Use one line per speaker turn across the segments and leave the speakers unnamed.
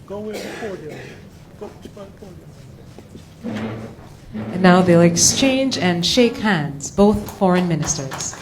Go with the podium. Go to the podium.
And now they'll exchange and shake hands, both foreign ministers.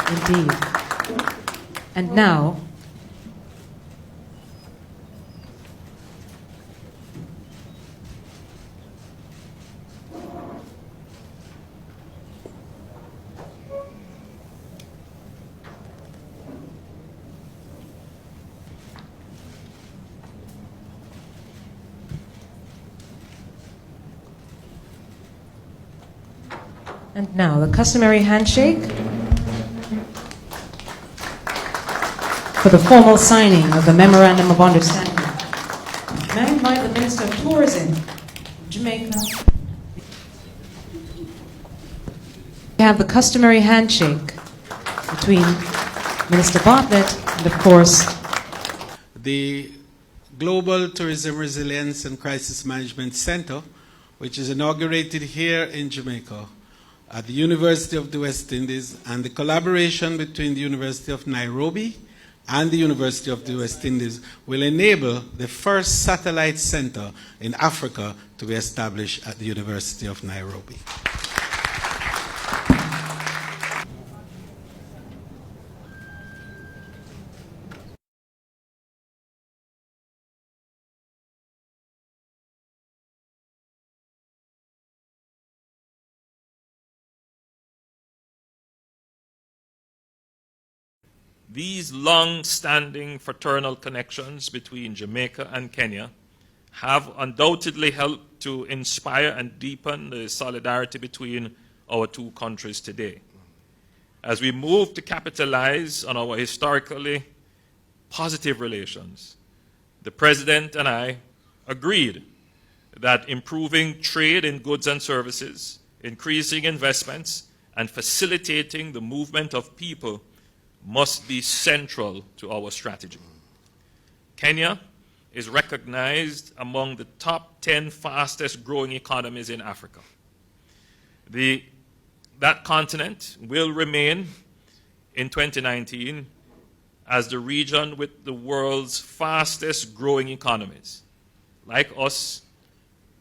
Indeed. And now, the customary handshake for the formal signing of the Memorandum of Understanding. May I invite the Minister of Tourism, Jamaica. We have the customary handshake between Minister Bartlett and, of course,
the Global Tourism Resilience and Crisis Management Center, which is inaugurated here in Jamaica at the University of the West Indies, and the collaboration between the University of Nairobi and the University of the West Indies will enable the first satellite center in Africa to be established at the University of Nairobi.
These long-standing fraternal connections between Jamaica and Kenya have undoubtedly helped to inspire and deepen the solidarity between our two countries today. As we move to capitalize on our historically positive relations, the President and I agreed that improving trade in goods and services, increasing investments, and facilitating the movement of people must be central to our strategy. Kenya is recognized among the top 10 fastest growing economies in Africa. That continent will remain in 2019 as the region with the world's fastest growing economies. Like us,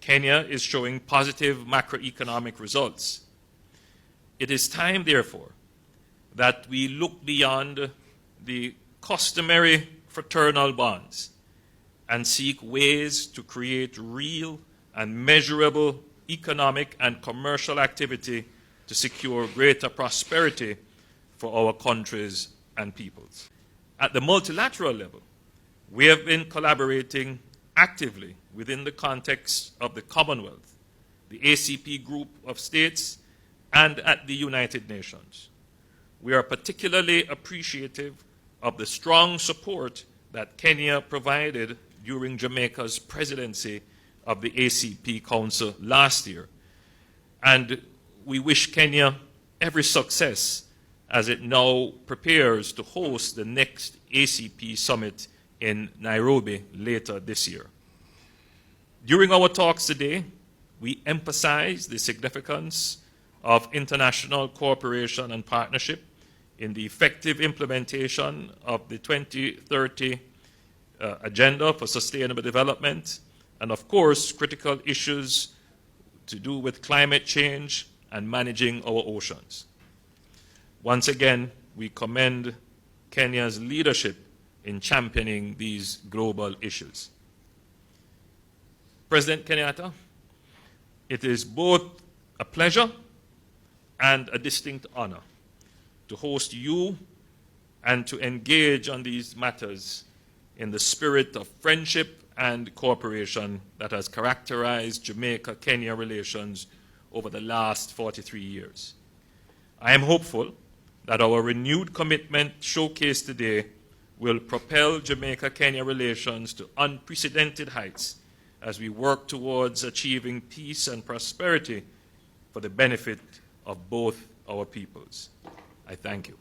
Kenya is showing positive macroeconomic results. It is time, therefore, that we look beyond the customary fraternal bonds and seek ways to create real and measurable economic and commercial activity to secure greater prosperity for our countries and peoples. At the multilateral level, we have been collaborating actively within the context of the Commonwealth, the ACP group of states, and at the United Nations. We are particularly appreciative of the strong support that Kenya provided during Jamaica's presidency of the ACP Council last year. And we wish Kenya every success as it now prepares to host the next ACP summit in Nairobi later this year. During our talks today, we emphasize the significance of international cooperation and partnership in the effective implementation of the 2030 Agenda for Sustainable Development, and of course, critical issues to do with climate change and managing our oceans. Once again, we commend Kenya's leadership in championing these global issues. President Kenyatta, it is both a pleasure and a distinct honor to host you and to engage on these matters in the spirit of friendship and cooperation that has characterized Jamaica-Kenya relations over the last 43 years. I am hopeful that our renewed commitment showcased today will propel Jamaica-Kenya relations to unprecedented heights as we work towards achieving peace and prosperity for the benefit of both our peoples. I thank you.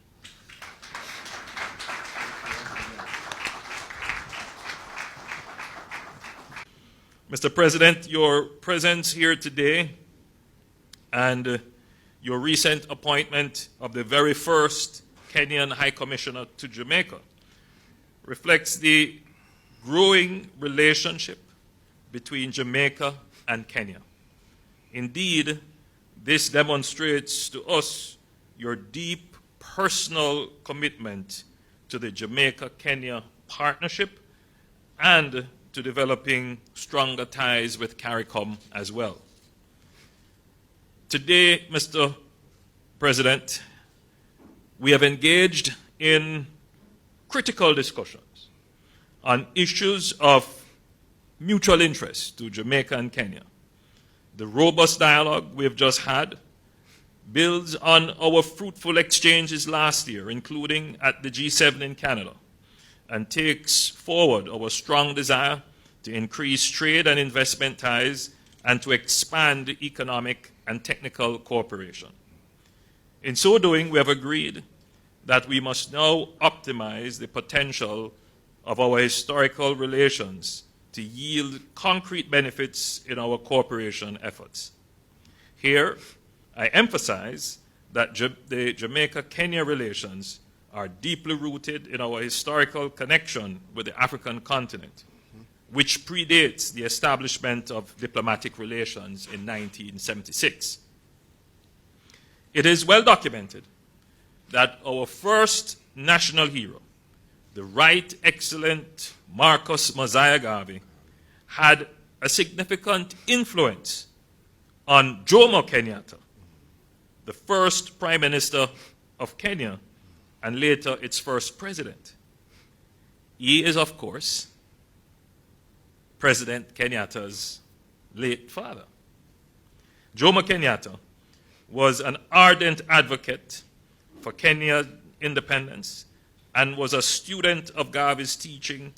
Mr. President, your presence here today and your recent appointment of the very first Kenyan High Commissioner to Jamaica reflects the growing relationship between Jamaica and Kenya. Indeed, this demonstrates to us your deep personal commitment to the Jamaica-Kenya partnership and to developing stronger ties with CARICOM as well. Today, Mr. President, we have engaged in critical discussions on issues of mutual interest to Jamaica and Kenya. The robust dialogue we have just had builds on our fruitful exchanges last year, including at the G7 in Canada, and takes forward our strong desire to increase trade and investment ties and to expand economic and technical cooperation. In so doing, we have agreed that we must now optimize the potential of our historical relations to yield concrete benefits in our cooperation efforts. Here, I emphasize that the Jamaica-Kenya relations are deeply rooted in our historical connection with the African continent, which predates the establishment of diplomatic relations in 1976. It is well documented that our first national hero, the Right Excellent Marcus Mosiah Garvey, had a significant influence on Jomo Kenyatta, the first Prime Minister of Kenya and later its first president. He is, of course, President Kenyatta's late father. Jomo Kenyatta was an ardent advocate for Kenya's independence and was a student of Garvey's teaching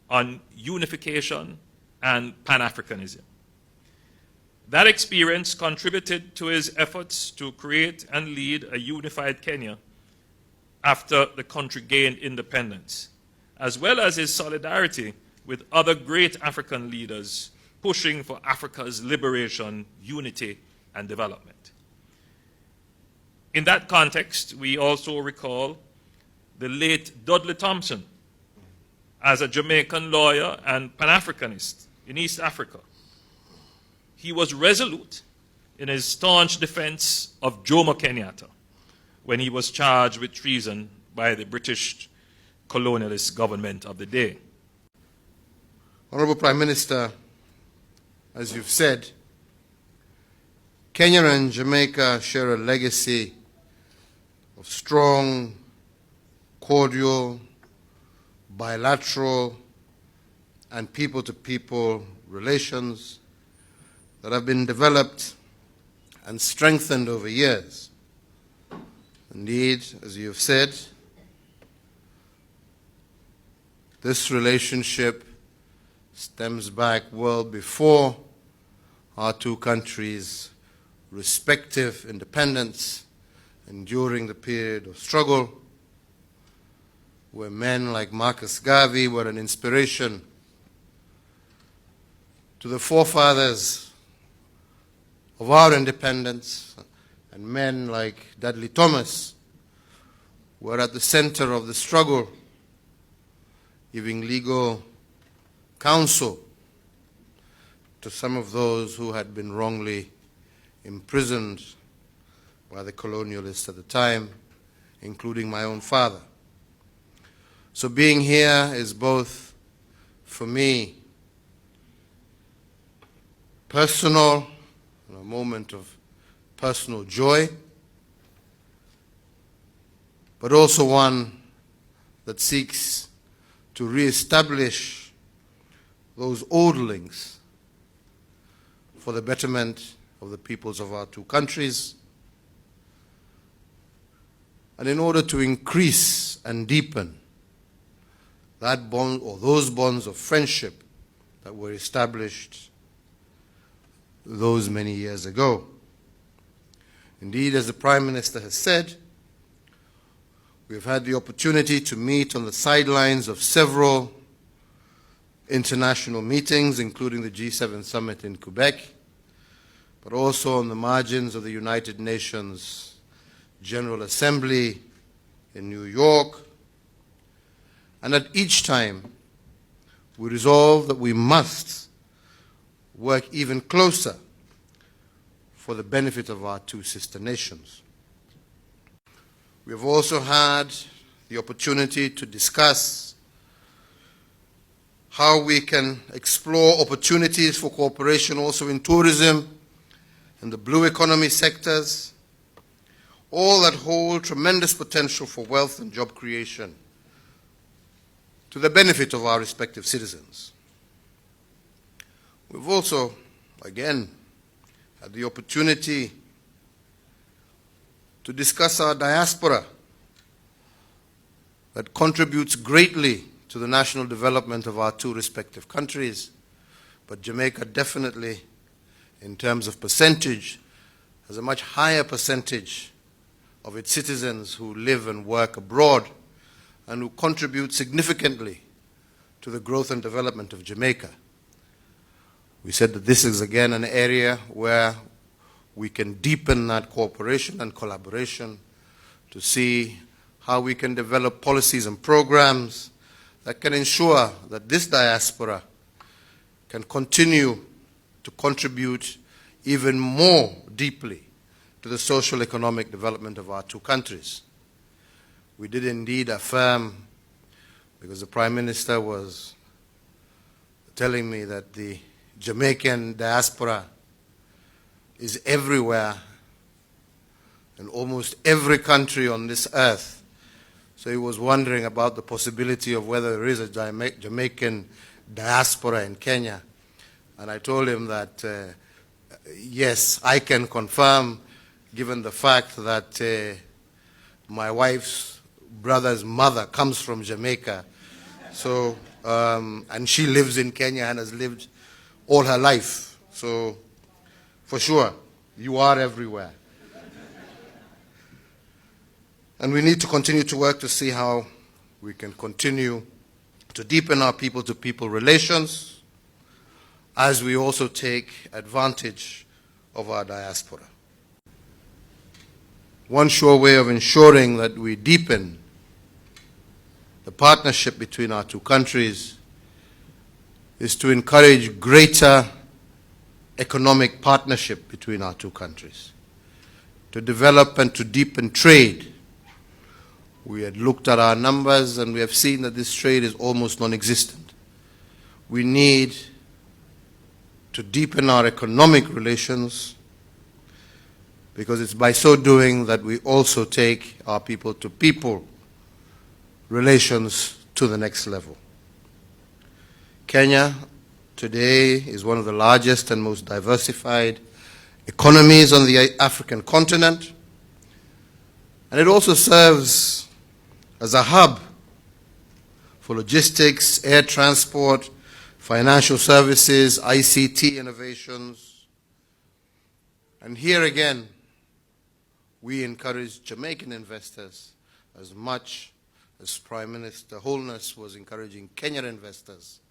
on unification and Pan-Africanism. That experience contributed to his efforts to create and lead a unified Kenya after the country gained independence, as well as his solidarity with other great African leaders pushing for Africa's liberation, unity, and development. In that context, we also recall the late Dudley Thompson as a Jamaican lawyer and Pan-Africanist in East Africa. He was resolute in his staunch defense of Jomo Kenyatta when he was charged with treason by the British colonialist government of the day.
Honorable Prime Minister, as you've said, Kenya and Jamaica share a legacy of strong, cordial, bilateral, and people-to-people relations that have been developed and strengthened over years. Indeed, as you have said, this relationship stems back well before our two countries' respective independence and during the period of struggle, where men like Marcus Garvey were an inspiration to the forefathers of our independence, and men like Dudley Thomas were at the center of the struggle, giving legal counsel to some of those who had been wrongly imprisoned by the colonialists at the time, including my own father. So being here is both, for me, personal, a moment of personal joy, but also one that seeks to reestablish those old links for the betterment of the peoples of our two countries, and in order to increase and deepen that bond or those bonds of friendship that were established those many years ago. Indeed, as the Prime Minister has said, we have had the opportunity to meet on the sidelines of several international meetings, including the G7 summit in Quebec, but also on the margins of the United Nations General Assembly in New York. And at each time, we resolve that we must work even closer for the benefit of our two sister nations. We have also had the opportunity to discuss how we can explore opportunities for cooperation also in tourism and the blue economy sectors, all that hold tremendous potential for wealth and job creation to the benefit of our respective citizens. We've also, again, had the opportunity to discuss our diaspora that contributes greatly to the national development of our two respective countries, but Jamaica definitely, in terms of percentage, has a much higher percentage of its citizens who live and work abroad and who contribute significantly to the growth and development of Jamaica. We said that this is again an area where we can deepen that cooperation and collaboration to see how we can develop policies and programs that can ensure that this diaspora can continue to contribute even more deeply to the social economic development of our two countries. We did indeed affirm, because the Prime Minister was telling me that the Jamaican diaspora is everywhere in almost every country on this earth. So he was wondering about the possibility of whether there is a Jamaican diaspora in Kenya. And I told him that, yes, I can confirm, given the fact that my wife's brother's mother comes from Jamaica. So, and she lives in Kenya and has lived all her life. So, for sure, you are everywhere. And we need to continue to work to see how we can continue to deepen our people-to-people relations as we also take advantage of our diaspora. One sure way of ensuring that we deepen the partnership between our two countries is to encourage greater economic partnership between our two countries, to develop and to deepen trade. We had looked at our numbers and we have seen that this trade is almost non-existent. We need to deepen our economic relations, because it's by so doing that we also take our people-to-people relations to the next level. Kenya today is one of the largest and most diversified economies on the African continent, and it also serves as a hub for logistics, air transport, financial services, ICT innovations. And here again, we encourage Jamaican investors as much as Prime Minister Holness was encouraging Kenyan investors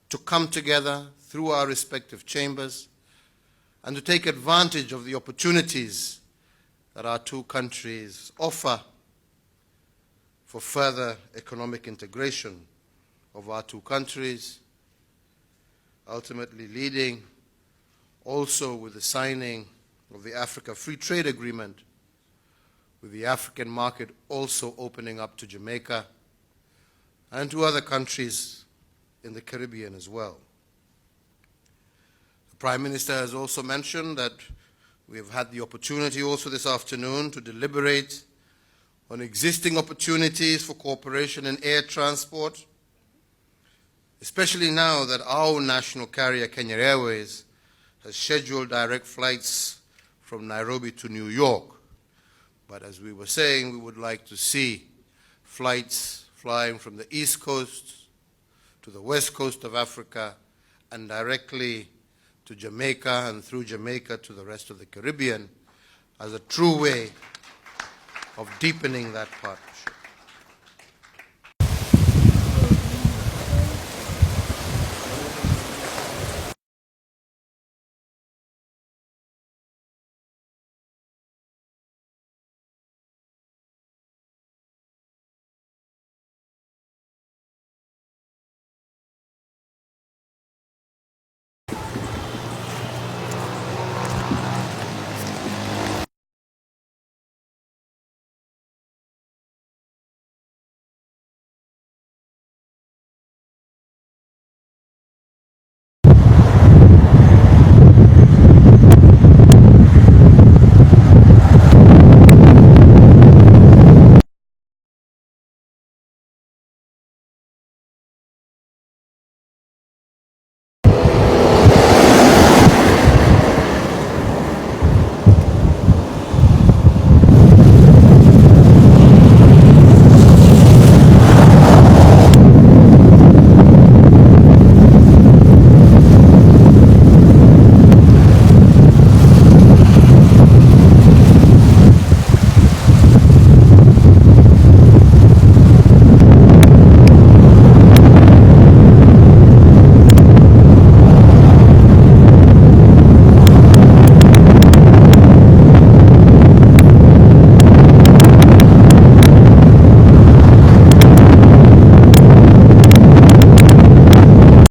to come together through our respective chambers and to take advantage of the opportunities that our two countries offer for further economic integration of our two countries, ultimately leading also with the signing of the Africa Free Trade Agreement, with the African market also opening up to Jamaica and to other countries in the Caribbean as well. The Prime Minister has also mentioned that we have had the opportunity also this afternoon to deliberate on existing opportunities for cooperation in air transport, especially now that our national carrier, Kenya Airways, has scheduled direct flights from Nairobi to New York. But as we were saying, we would like to see flights flying from the East Coast to the West Coast of Africa and directly to Jamaica and through Jamaica to the rest of the Caribbean as a true way of deepening that partnership.